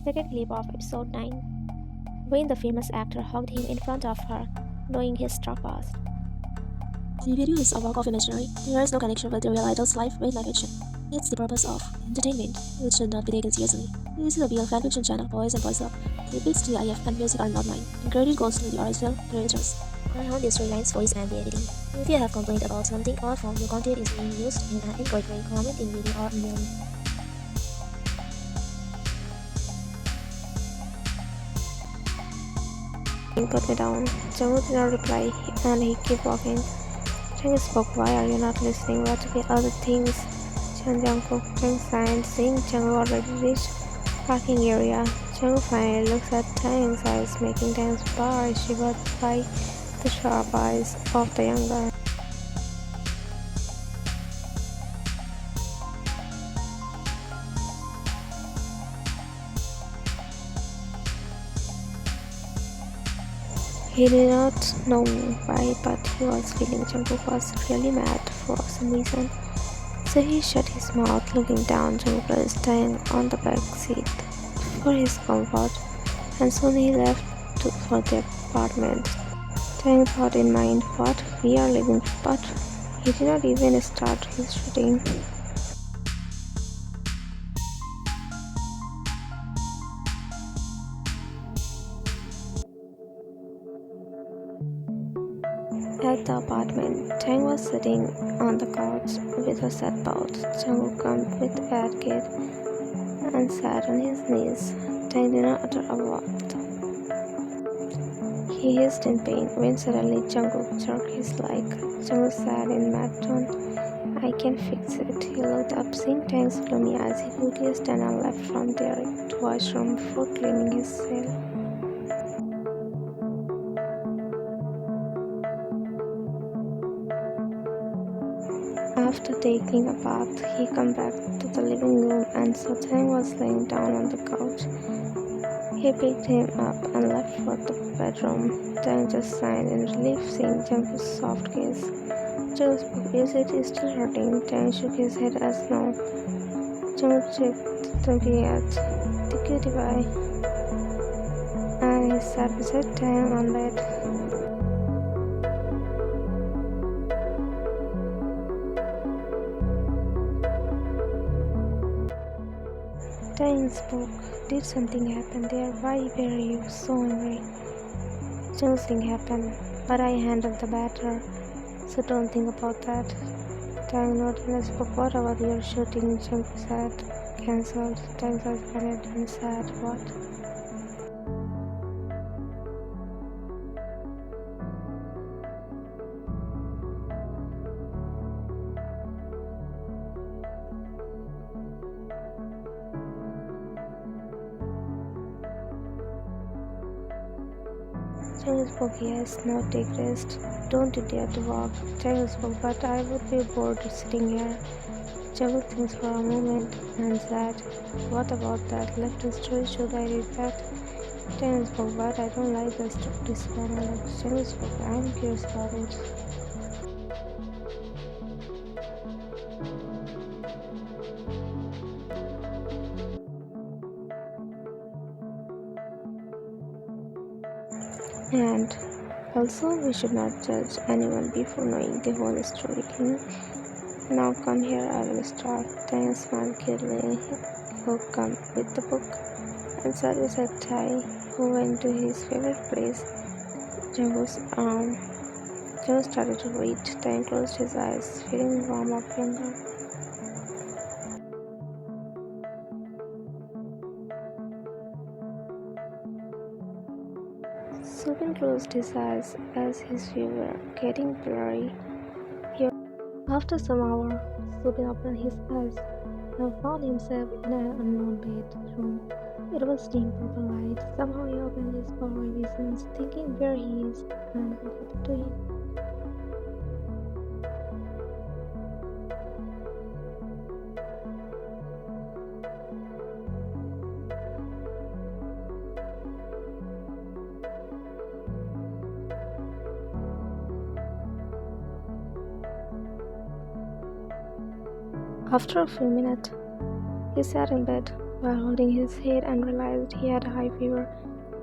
Second clip of episode 9, when the famous actor hugged him in front of her, knowing his dark past. The video is a work of imaginary. There is no connection with the real idol's life with live action. It's the purpose of entertainment, which should not be taken seriously. This is a real fanfiction channel, boys and boys love. The beats, GIF, and music are not mine, and credit goes to the original creators. I own the storylines, voice, and the editing. If you have complained about something or found your content is being used in an incorrect way, comment in video or email me. He put me down. Jungkook did not reply, and he kept walking. Chang spoke, "Why are you not listening? What are the other things?" Jungkook. Chang sighed, seeing Jungkook already reached parking area. Jungkook finally looks at Tang's eyes, making Tang's bar shivered by the sharp eyes of the young guy. He did not know why, but he was feeling Jungkook was really mad for some reason. So he shut his mouth, looking down. Jungkook placed Tae on the back seat for his comfort, and soon he left for the apartment. Tae thought in mind, "What? We are leaving," but he did not even start his shooting. At the apartment, Tang was sitting on the couch with a sad pout. Jungkook came with a kid and sat on his knees. Tang did not utter a word. He hissed in pain when suddenly Jungkook jerked his leg. Jungkook said in mad tone, "I can fix it." He looked up, seeing Tang's gloomy eyes. He quickly stand and left from there to washroom before cleaning his cell. After taking a bath, he came back to the living room and saw Tang was laying down on the couch. He picked him up and left for the bedroom. Tang just sighed in relief, seeing Jungkook's soft kiss. Jungkook spoke, "Is it still hurting?" Tang shook his head as no. Jungkook checked, looking at the cutie pie, and he sat beside Tang on bed. Tae spoke. "Did something happen there? Why were you so angry?" "Something happened, but I handled the matter, so don't think about that." Tae nodded and spoke. "What about your shooting?" Jungkook said. "Cancelled." Tae hesitated and said, "What?" Jungkook spoke, "Yes, now take rest. Don't you dare to walk." Jungkook spoke, "But I would be bored sitting here." Jungkook thinks for a moment and said, "What about that left story? Should I read that?" Jungkook spoke, "But I don't like this panel." Jungkook spoke, "I'm curious about it." And also, we should not judge anyone before knowing the whole story. Now come here, I will start. Tae smiled cutely. Kook came with the book and sat beside Tae, who went to his favorite place, Jungkook's arm. Jungkook started to read. Tae closed his eyes, feeling the warmth of younger. Subin closed his eyes as his view were getting blurry. After some hours, Subin opened his eyes and found himself in an unknown bedroom. It was dim purple light. Somehow he opened his blurry visions, thinking where he is and what happened to him. After a few minutes, he sat in bed, while holding his head and realized he had a high fever.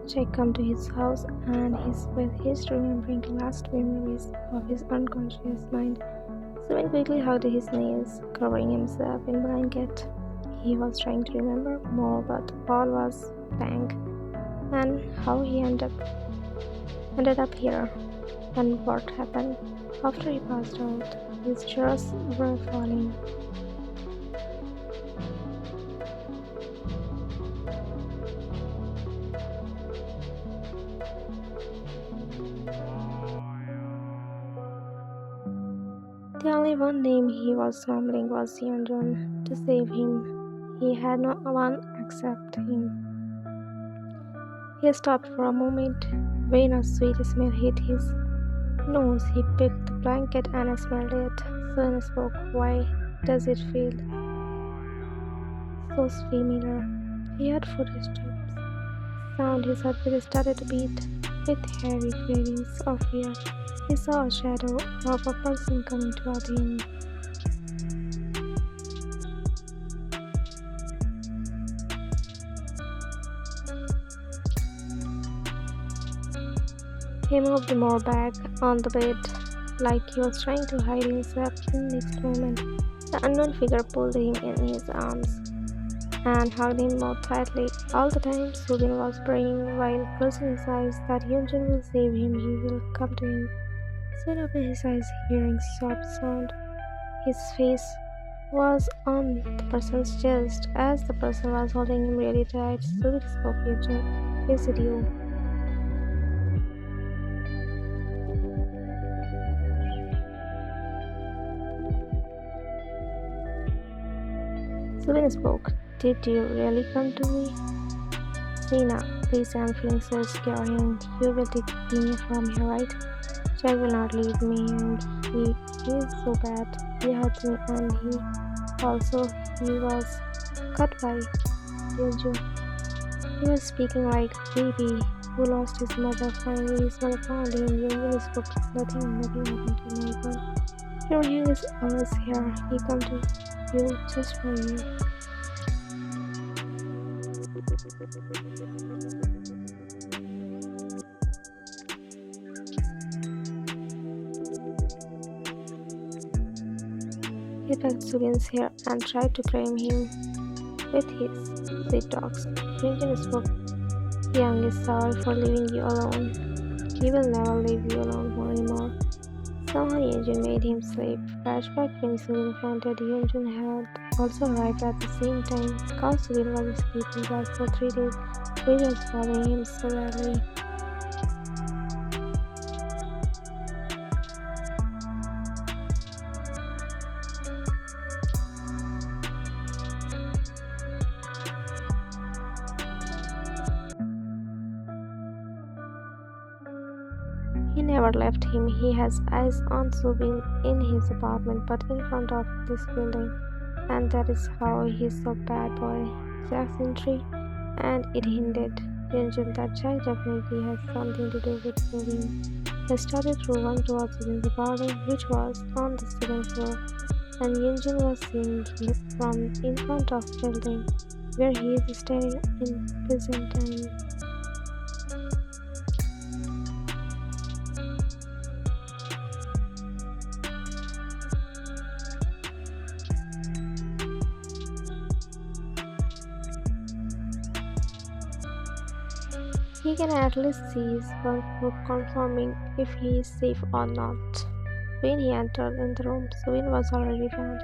Jack came to his house and his with his remembering the last memories of his unconscious mind. Steven quickly hugged his knees, covering himself in blanket. He was trying to remember more, but all was blank. And how he ended up here, and what happened after he passed out. His jaws were falling. The only one name he was mumbling was Yeonbin. To save him, he had no one except him. He stopped for a moment. When a sweet smell hit his nose, he picked the blanket and smelled it. Soon spoke. Why does it feel so familiar? He heard footsteps. Sound his heartbeat started to beat with heavy cravings of fear. He saw a shadow of a person coming toward him. He moved more back on the bed, like he was trying to hide himself. In the next moment, the unknown figure pulled him in his arms and hugged him more tightly. All the time, Subin was praying while closing his eyes that Yunjin will save him, he will come to him. Subin opened his eyes, hearing soft sound. His face was on the person's chest. As the person was holding him really tight, Subin spoke, Yunjin, is it you? Subin spoke, did you really come to me? Sina, please, I'm feeling so scared and you will take me from here, right? Jack will not leave me and he is so bad. He hurts me and he was cut by Jeju. He was speaking like a baby who lost his mother. Finally his mother found him. Yeonbin spoke, nothing happened to my son. Your young is always here. He come to you just for you. He tugged Subin's hair and tried to claim him with his sweet talks. Yunjin spoke, Young is sorry for leaving you alone. He will never leave you alone anymore. Somehow Yunjin made him sleep. Flashback when Subin fainted, Yunjin had also arrived at the same time. Cause Subin was sleeping bad for 3 days, which was bothering him so badly. He never left him. He has eyes on Subin in his apartment, but in front of this building. And that is how he saw Bad Boy Jack's entry, and it hinted Yunjin that Jack definitely has something to do with Subin. They started to run towards Subin's apartment, which was on the second floor, and Yunjin was seeing him from in front of the building, where he is staying in present time. He can at least see his Vkook confirming if he is safe or not. When he entered in the room, Subin was already found.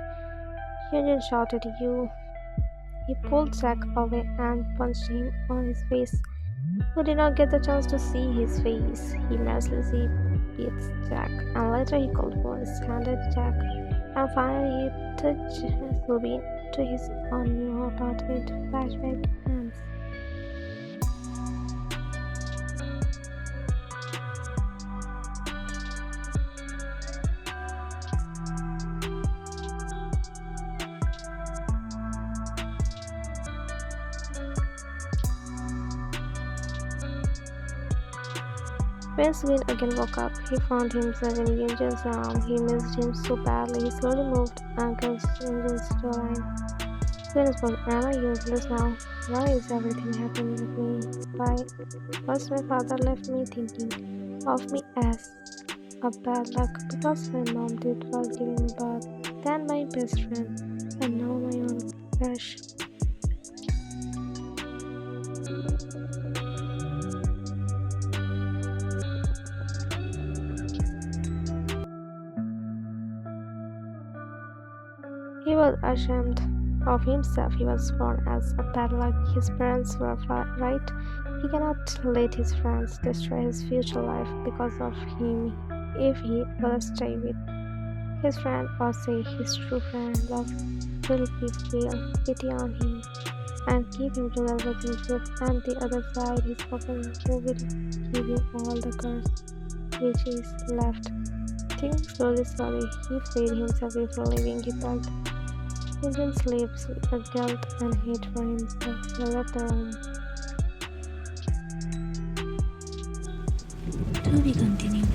Hyunjin shouted, You! He pulled Jack away and punched him on his face. Who did not get the chance to see his face. He mercilessly beat Jack, and later he called police, handed Jack, and finally he took Subin to his own new apartment. Flashback ends. When Subin again woke up, he found himself in Yunjin's arm. He missed him so badly. He slowly moved and kissed Yunjin's jawline. Venus was, am I useless now? Why is everything happening with me? Why? First, my father left me thinking of me as a bad luck because my mom did while giving me birth. Then my best friend, and now my own crush. He was ashamed of himself. He was born as a bad luck. His parents were right. He cannot let his friends destroy his future life because of him if he will stay with his friend or say his true friend. Love will feel pity on him and keep him together with himself. And the other side, his cousin who will give him all the curse which is left. Thinking slowly, he freed himself before leaving. He packed his sleeves with the guilt and hate for himself. He left the room. To be continued.